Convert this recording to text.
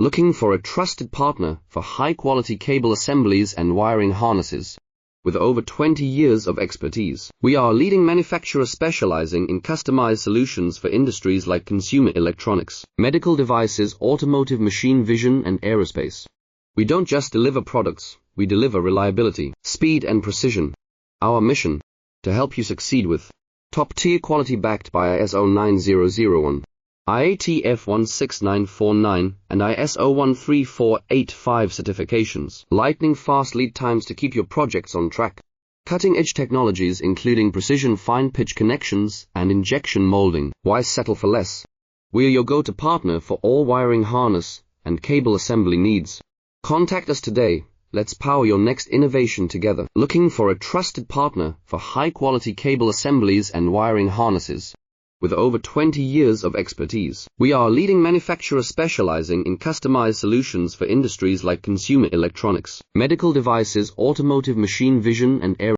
Looking for a trusted partner for high-quality cable assemblies and wiring harnesses. With over 20 years of expertise, we are a leading manufacturer specializing in customized solutions for industries like consumer electronics, medical devices, automotive, machine vision, and aerospace. We don't just deliver products, we deliver reliability, speed, and precision. Our mission: to help you succeed with top-tier quality backed by ISO 9001, IATF 16949, and ISO 13485 certifications. Lightning-fast lead times to keep your projects on track. Cutting-edge technologies including precision fine-pitch connections and injection molding. Why settle for less? We are your go-to partner for all wiring harness and cable assembly needs. Contact us today. Let's power your next innovation together. Looking for a trusted partner for high-quality cable assemblies and wiring harnesses. With over 20 years of expertise, we are a leading manufacturer specializing in customized solutions for industries like consumer electronics, medical devices, automotive, machine vision, and aerospace.